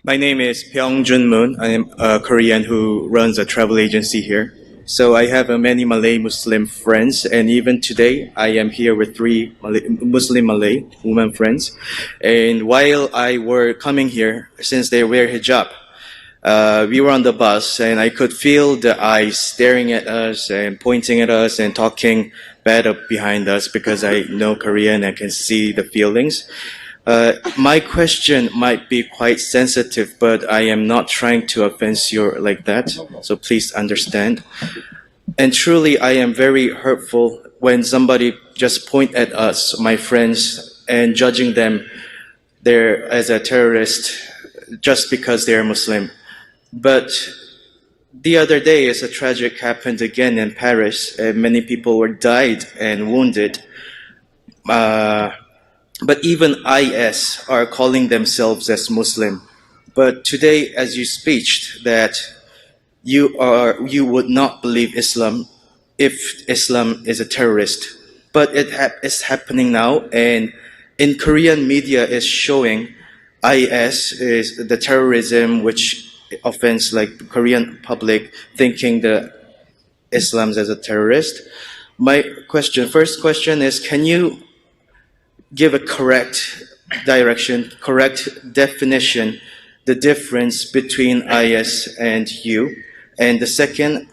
My name is Pyongjun Moon. I am a Korean who runs a travel agency here. So I have many Malay Muslim friends, and even today I am here with three Muslim Malay women friends. And while I were coming here, since they wear hijab, we were on the bus, and I could feel the eyes staring at us and pointing at us and talking bad up behind us because I know Korean and can see the feelings. My question might be quite sensitive, but I am not trying to offend you like that, so please understand. And truly, I am very hurtful when somebody just point at us, my friends, and judging them there as a terrorist just because they are Muslim. But the other day, a tragic happened again in Paris, and many people were died and wounded. But even IS are calling themselves as Muslim. But today, as you speeched, that you would not believe Islam if Islam is a terrorist. But it's happening now, and in Korean media is showing IS is the terrorism which offends like the Korean public thinking that Islam's as a terrorist. My first question is, can you give a correct direction, correct definition, the difference between IS and you? And the second,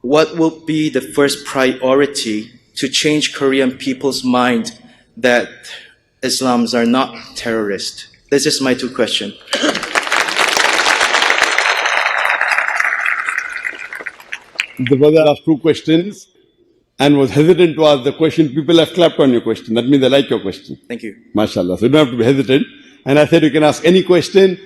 what will be the first priority to change Korean people's mind that Islams are not terrorists? This is my two questions. The brother asked two questions and was hesitant to ask the question. People have clapped on your question. That means they like your question. Thank you. MashaAllah. So you don't have to be hesitant. And I said you can ask any question,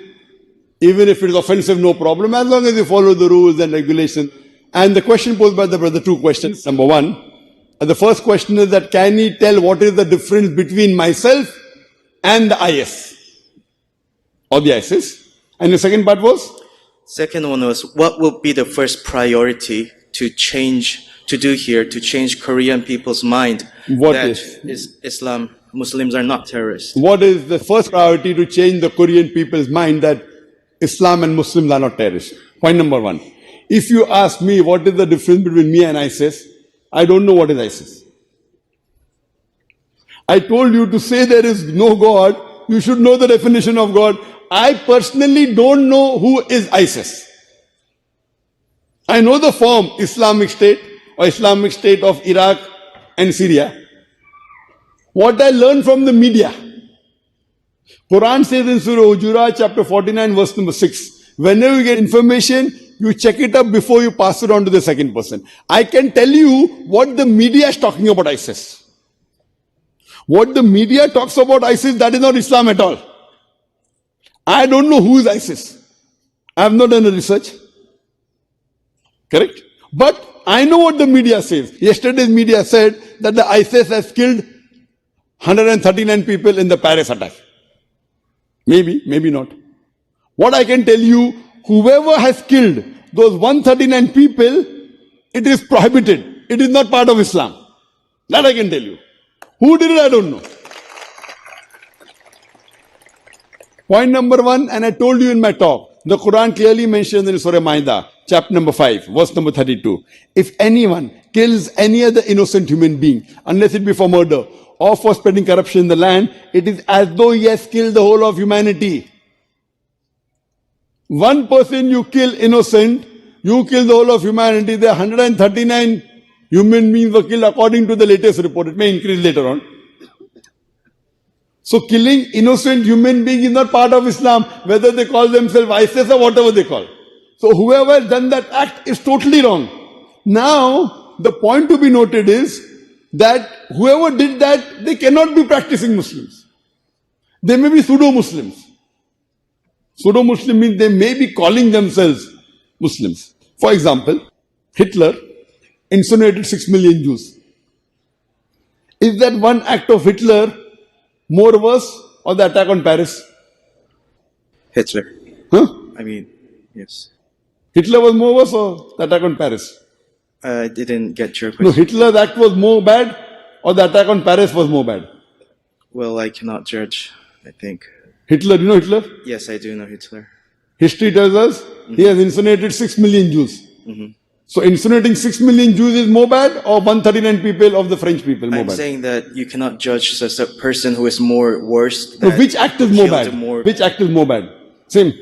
even if it is offensive, no problem, as long as you follow the rules and regulations. And the question posed by the brother, two questions. Number one, the first question is that can he tell what is the difference between myself and the IS or the ISIS? And the second part was? Second one was, what will be the first priority to change Korean people's mind What that is? Islam, Muslims are not terrorists? What is the first priority to change the Korean people's mind that Islam and Muslims are not terrorists? Point number one. If you ask me what is the difference between me and ISIS, I don't know what is ISIS. I told you to say there is no God, you should know the definition of God. I personally don't know who is ISIS. I know the form Islamic State or Islamic State of Iraq and Syria. What I learned from the media. Quran says in Surah Hujurat chapter 49 verse number 6, whenever you get information, you check it up before you pass it on to the second person. I can tell you what the media is talking about ISIS. What the media talks about ISIS, that is not Islam at all. I don't know who is ISIS. I have not done a research. Correct? But I know what the media says. Yesterday's media said that the ISIS has killed 139 people in the Paris attack. Maybe, maybe not. What I can tell you, whoever has killed those 139 people, it is prohibited. It is not part of Islam. That I can tell you. Who did it, I don't know. Point number one, and I told you in my talk, the Quran clearly mentions in Surah Ma'idah, chapter number 5, verse number 32. If anyone kills any other innocent human being, unless it be for murder or for spreading corruption in the land, it is as though he has killed the whole of humanity. One person you kill innocent, you kill the whole of humanity. There are 139 human beings were killed according to the latest report. It may increase later on. So killing innocent human beings is not part of Islam, whether they call themselves ISIS or whatever they call. So whoever has done that act is totally wrong. Now, the point to be noted is that whoever did that, they cannot be practicing Muslims. They may be pseudo-Muslims. Pseudo-Muslim means they may be calling themselves Muslims. For example, Hitler incinerated 6 million Jews. Is that one act of Hitler more worse or the attack on Paris? Hitler. Huh? I mean, yes. Hitler was more worse or the attack on Paris? I didn't get your question. No, Hitler's act was more bad or the attack on Paris was more bad? Well, I cannot judge, I think. Hitler, you know Hitler? Yes, I do know Hitler. History tells us he has incinerated 6 million Jews. So incinerating 6 million Jews is more bad, or 139 people of the French people more I'm bad? saying that you cannot judge a person who is more worse. No, That which act is who more killed bad? more- Which act is more bad? Same.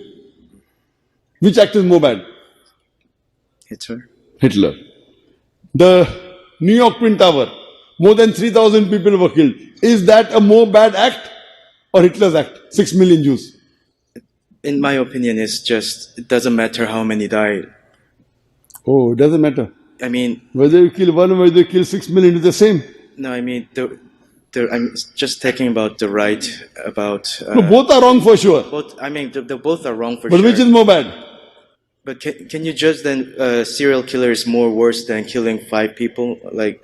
Which act is more bad? Hitler. Hitler. The New York Twin Tower, more than 3,000 people were killed. Is that a more bad act or Hitler's act? 6 million Jews. In my opinion, it's just it doesn't matter how many died. Oh, it doesn't matter. I mean, Whether you kill one or whether you kill 6 million is the same. no, I mean I'm just talking about the right about. No, both are wrong for sure. Both. I mean, the both are wrong for But sure. which is more bad? But can you judge then serial killer is more worse than killing 5 people? Like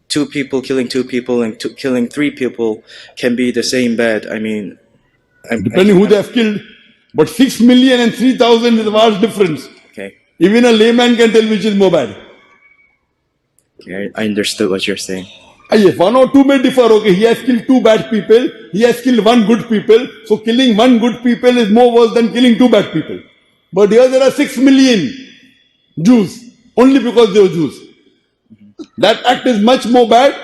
2 people killing 2 people and killing 3 people can be the same bad. I mean, Depending who they have killed. But 6 million and 3,000 is a vast difference. Okay. Even a layman can tell which is more bad. Okay, I understood what you're saying. Yes, 1 or 2 may differ. Okay, he has killed 2 bad people. He has killed 1 good people. So killing 1 good people is more worse than killing 2 bad people. But here there are 6 million Jews only because they were Jews. That act is much more bad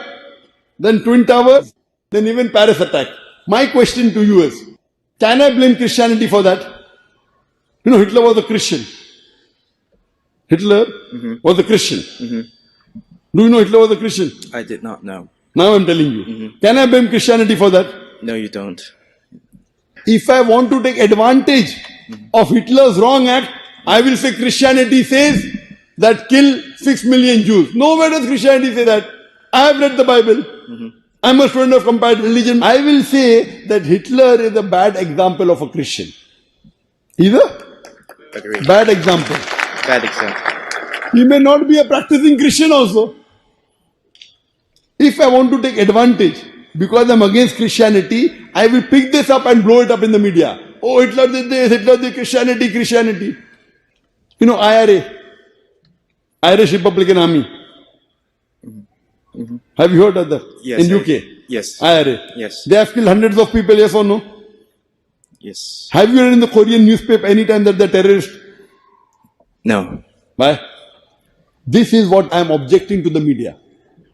than Twin Towers, than even Paris attack. My question to you is, can I blame Christianity for that? You know, Hitler was a Christian. Hitler was a Christian. Do you know Hitler was a Christian? I did not know. Now I'm telling you. Can I blame Christianity for that? No, you don't. If I want to take advantage of Hitler's wrong act, I will say Christianity says that kill 6 million Jews. Nowhere does Christianity say that. I have read the Bible. I'm a student of comparative religion. I will say that Hitler is a bad example of a Christian. He's a Agreed. bad example. Bad example. He may not be a practicing Christian also. If I want to take advantage because I'm against Christianity, I will pick this up and blow it up in the media. Oh, Hitler did this, Hitler did Christianity, Christianity. You know, IRA, Irish Republican Army. Have you heard of that? Yes, In UK? Yes. IRA. Yes. They have killed hundreds of people, yes or no? Yes. Have you read in the Korean newspaper anytime that they're terrorists? No. Why? This is what I'm objecting to the media.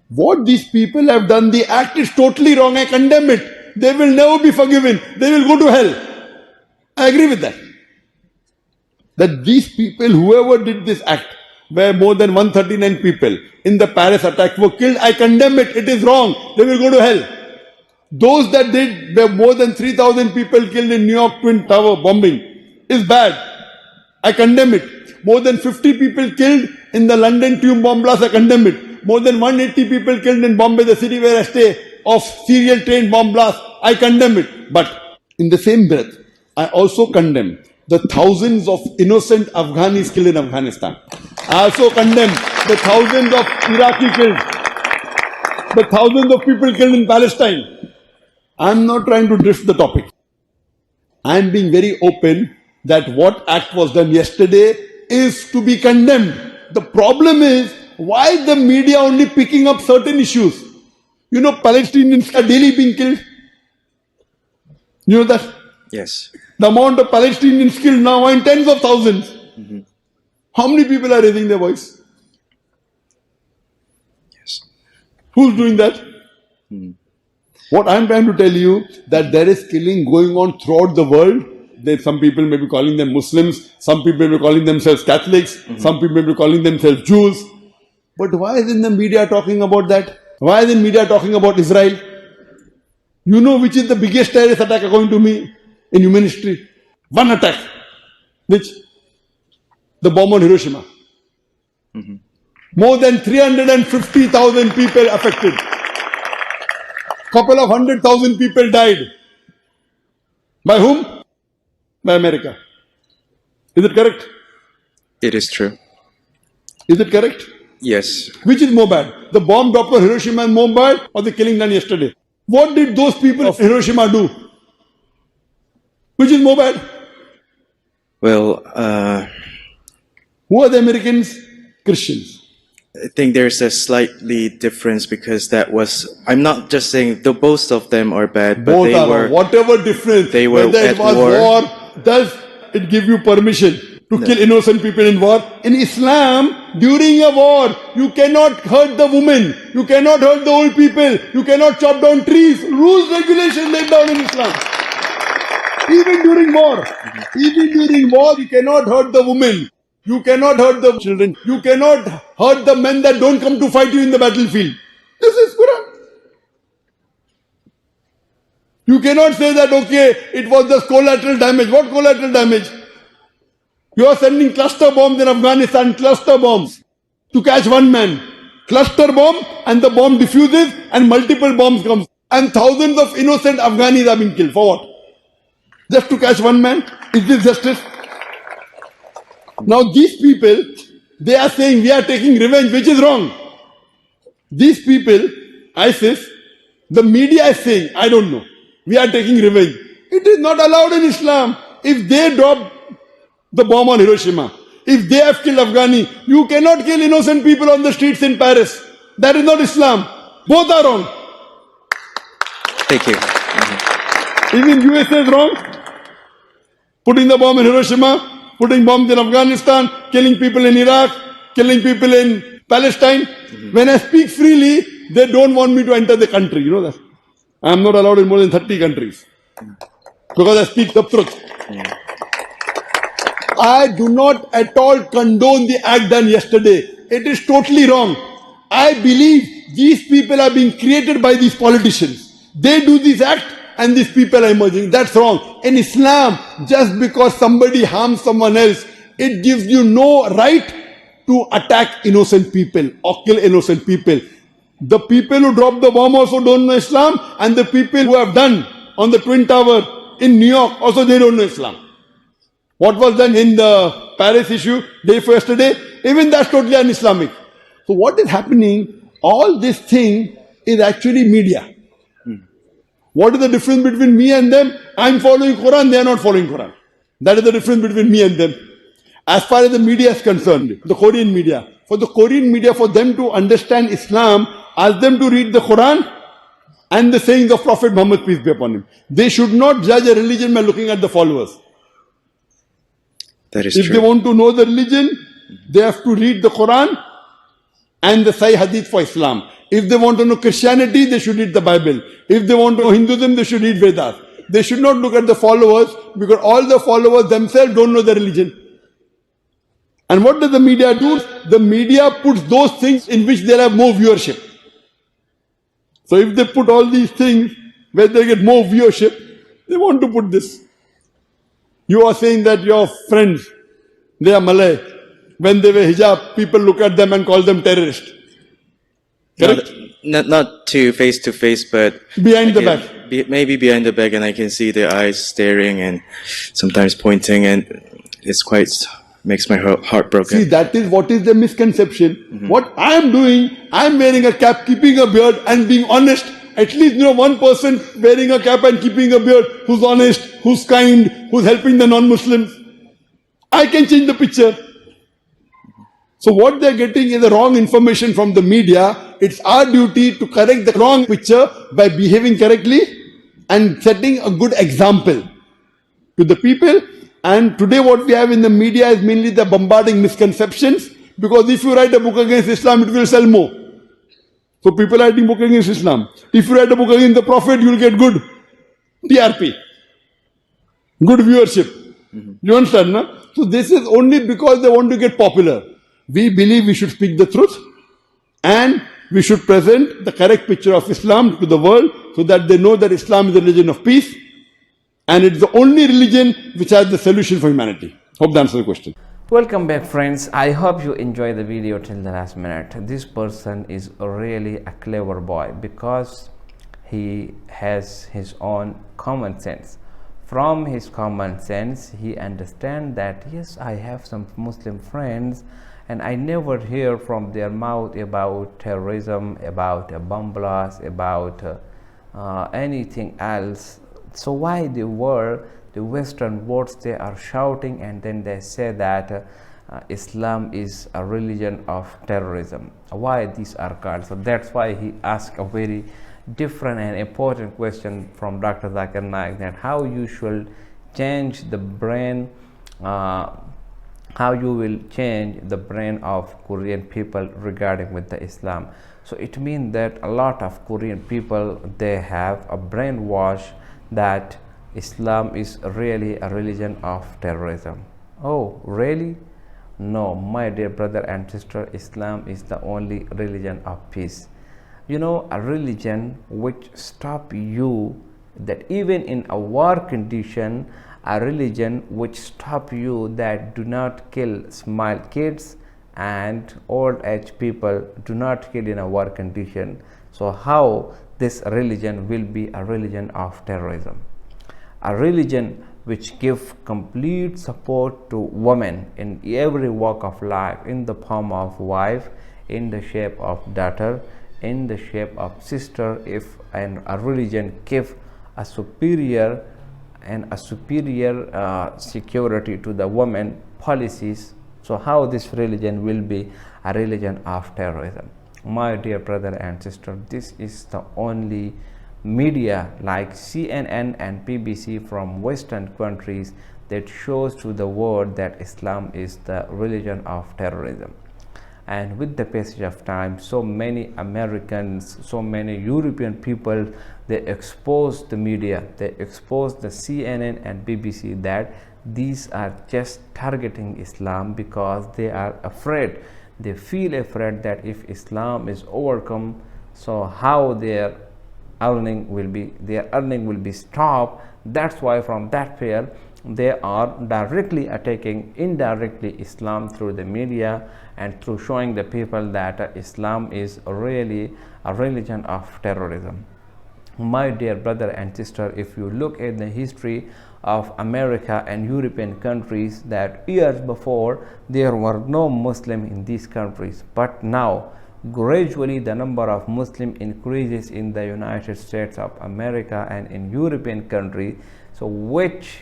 What these people have done, the act is totally wrong. I condemn it. They will never be forgiven. They will go to hell. I agree with that. That these people, whoever did this act, where more than 139 people in the Paris attack were killed, I condemn it. It is wrong. They will go to hell. Those that did, where more than 3,000 people killed in New York Twin Tower bombing, is bad. I condemn it. More than 50 people killed in the London Tube bomb blast, I condemn it. More than 180 people killed in Bombay, the city where I stay, of serial train bomb blast, I condemn it. But in the same breath, I also condemn the thousands of innocent Afghanis killed in Afghanistan. I also condemn the thousands of Iraqi killed, the thousands of people killed in Palestine. I'm not trying to drift the topic. I'm being very open that what act was done yesterday is to be condemned. The problem is, why is the media only picking up certain issues? You know, Palestinians are daily being killed. You know that? Yes. The amount of Palestinians killed now are in tens of thousands. How many people are raising their voice? Yes. Who's doing that? What I'm trying to tell you, that there is killing going on throughout the world. Some people may be calling them Muslims, some people may be calling themselves Catholics, some people may be calling themselves Jews. But why isn't the media talking about that? Why isn't media talking about Israel? You know which is the biggest terrorist attack according to me in human history? One attack. Which? The bomb on Hiroshima. More than 350,000 people affected. Couple of 100,000 people died. By whom? By America. Is it correct? It is true. Is it correct? Yes. Which is more bad? The bomb dropped on Hiroshima is more bad, or the killing done yesterday? What did those people of Hiroshima do? Which is more bad? Well, Who are the Americans? Christians. I think there's a slightly difference because that was. I'm not just saying the both of them are bad, but Both they are were. wrong. Whatever difference, They were whether it at was war, does it give you permission to kill innocent people in war? In Islam, during a war, you cannot hurt the women, you cannot hurt the old people, you cannot chop down trees. Rules, regulations laid down in Islam. Even during war, you cannot hurt the women. You cannot hurt the children. You cannot hurt the men that don't come to fight you in the battlefield. This is Quran. You cannot say that, okay, it was just collateral damage. What collateral damage? You are sending cluster bombs in Afghanistan, cluster bombs, to catch one man. Cluster bomb, and the bomb diffuses and multiple bombs come. And thousands of innocent Afghanis are being killed. For what? Just to catch one man? Is this justice? Now these people, they are saying we are taking revenge, which is wrong. These people, ISIS, the media is saying, I don't know, we are taking revenge. It is not allowed in Islam. If they drop the bomb on Hiroshima, if they have killed Afghani, you cannot kill innocent people on the streets in Paris. That is not Islam. Both are wrong. Thank you. Even USA is wrong. Putting the bomb in Hiroshima, putting bombs in Afghanistan, killing people in Iraq, killing people in Palestine. When I speak freely, they don't want me to enter the country. You know that? I am not allowed in more than 30 countries. Because I speak the truth. I do not at all condone the act done yesterday. It is totally wrong. I believe these people are being created by these politicians. They do this act and these people are emerging. That's wrong. In Islam, just because somebody harms someone else, it gives you no right to attack innocent people or kill innocent people. The people who dropped the bomb also don't know Islam, and the people who have done on the Twin Tower in New York also they don't know Islam. What was done in the Paris issue day for yesterday, even that's totally un-Islamic. So what is happening? All this thing is actually media. What is the difference between me and them? I'm following Quran, they are not following Quran. That is the difference between me and them. As far as the media is concerned, the Korean media, for the Korean media, for them to understand Islam, ask them to read the Quran and the sayings of Prophet Muhammad, peace be upon him. They should not judge a religion by looking at the followers. That is If true. they want to know the religion, they have to read the Quran and the Sahih Hadith for Islam. If they want to know Christianity, they should read the Bible. If they want to know Hinduism, they should read Vedas. They should not look at the followers, because all the followers themselves don't know the religion. And what does the media do? The media puts those things in which they have more viewership. So if they put all these things where they get more viewership, they want to put this. You are saying that your friends, they are Malay. When they wear hijab, people look at them and call them terrorists. Correct? Not to face, but Behind the again, back. maybe behind the back, and I can see their eyes staring and sometimes pointing, and it's quite makes my heart broken. See, that is what is the misconception. What I am doing, I am wearing a cap, keeping a beard and being honest. At least, one person wearing a cap and keeping a beard who's honest, who's kind, who's helping the non-Muslims. I can change the picture. So what they're getting is the wrong information from the media. It's our duty to correct the wrong picture by behaving correctly and setting a good example to the people. And today what we have in the media is mainly the bombarding misconceptions, because if you write a book against Islam, it will sell more. So people are writing book against Islam. If you write a book against the Prophet, you will get good TRP, good viewership. You understand, no? So this is only because they want to get popular. We believe we should speak the truth and we should present the correct picture of Islam to the world so that they know that Islam is a religion of peace and it's the only religion which has the solution for humanity. Hope that answers the question. Welcome back, friends. I hope you enjoy the video till the last minute. This person is really a clever boy because he has his own common sense. From his common sense, he understands that yes, I have some Muslim friends and I never hear from their mouth about terrorism, about a bomb blast, about anything else. So why the Western words they are shouting, and then they say that Islam is a religion of terrorism. Why these are called? So that's why he asked a very different and important question from Dr. Zakir Naik, that how you should change the brain, how you will change the brain of Korean people regarding with the Islam. So it means that a lot of Korean people, they have a brainwash that Islam is really a religion of terrorism. Oh, really? No, my dear brother and sister, Islam is the only religion of peace. You know, a religion which stop you, that even in a war condition, a religion which stop you that do not kill small kids and old age people, do not kill in a war condition. So how this religion will be a religion of terrorism? A religion which give complete support to women in every walk of life, in the form of wife, in the shape of daughter, in the shape of sister. If and a religion give a superior security to the women policies, so how this religion will be a religion of terrorism? My dear brother and sister, this is the only media like CNN and BBC from Western countries that shows to the world that Islam is the religion of terrorism. And with the passage of time, so many Americans, so many European people, they expose the media, they expose the CNN and BBC that these are just targeting Islam because they are afraid, they feel afraid that if Islam is overcome, so how their earning will be stopped. That's why from that fear they are directly attacking indirectly Islam through the media and through showing the people that Islam is really a religion of terrorism. My dear brother and sister, if you look at the history of America and European countries, that years before there were no Muslim in these countries, but now gradually the number of Muslim increases in the United States of America and in European countries. So which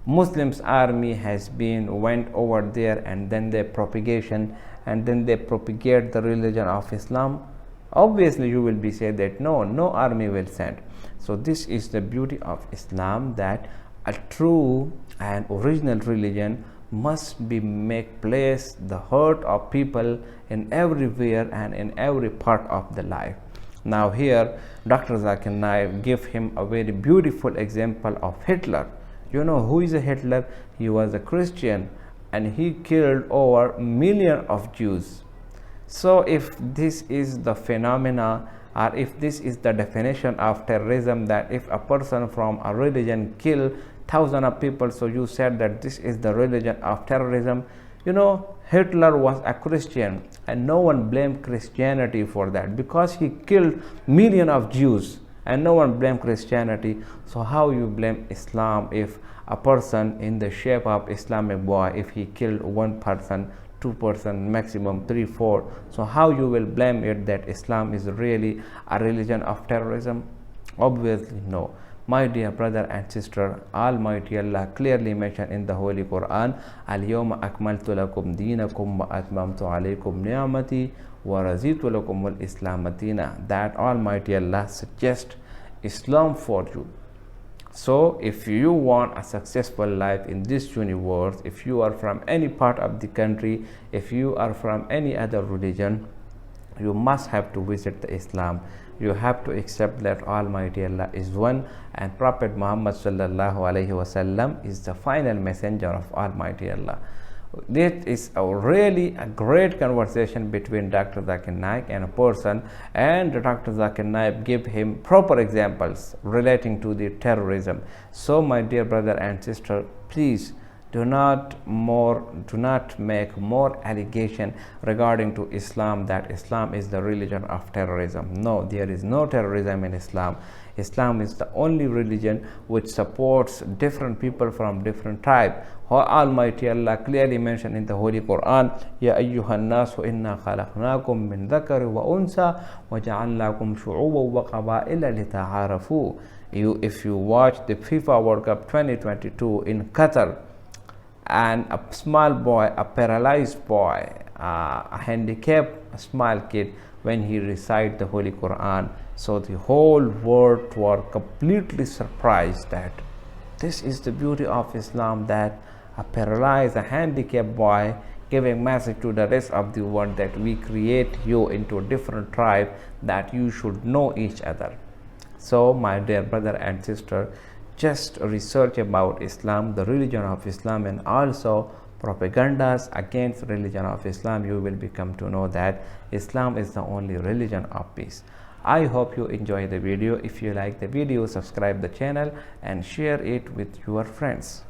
Muslims army has been went over there, and then they propagation, and then they propagate the religion of Islam. Obviously you will be said that no army will send. So this is the beauty of Islam, that a true and original religion must be make place the heart of people in everywhere and in every part of the life. Now here Dr. Zakir Naik give him a very beautiful example of Hitler. You know who is a Hitler? He was a Christian and he killed over millions of Jews. So if this is the phenomena, or if this is the definition of terrorism, that if a person from a religion kill thousands of people, so you said that this is the religion of terrorism. You know, Hitler was a Christian and no one blamed Christianity for that, because he killed millions of Jews and no one blamed Christianity. So how you blame Islam if a person in the shape of Islamic boy, if he killed one person, two person, maximum 3, 4, so how you will blame it that Islam is really a religion of terrorism? Obviously no. My dear brother and sister, Almighty Allah clearly mentioned in the Holy Quran, Al-Yawma akmaltu lakum dinakum wa atmamtu alaykum ni'mati wa razitu lakum al-Islam Madina, that Almighty Allah suggests Islam for you. So if you want a successful life in this universe, if you are from any part of the country, if you are from any other religion, you must have to visit the Islam. You have to accept that Almighty Allah is one, and Prophet Muhammad sallallahu alaihi wasallam is the final messenger of Almighty Allah. This is really a great conversation between Dr. Zakir Naik and a person, and Dr. Zakir Naik give him proper examples relating to the terrorism. So my dear brother and sister, please do not make more allegation regarding to Islam, that Islam is the religion of terrorism. No, there is no terrorism in Islam. Islam is the only religion which supports different people from different tribes. Almighty Allah clearly mentioned in the Holy Quran, Ya ayyuhan nasu inna khalaqnakum min dhakari wa unsa wa ja'alnakum shu'uban wa qaba'ila lita'arafu. If you watch the FIFA World Cup 2022 in Qatar, and a small boy, a paralyzed boy, a handicapped small kid, when he recited the Holy Quran. So the whole world were completely surprised that this is the beauty of Islam, that a paralyzed, a handicapped boy giving message to the rest of the world that we create you into a different tribe, that you should know each other. So my dear brother and sister, just research about Islam, the religion of Islam, and also propagandas against religion of Islam. You will become to know that Islam is the only religion of peace. I hope you enjoy the video. If you like the video, subscribe the channel and share it with your friends.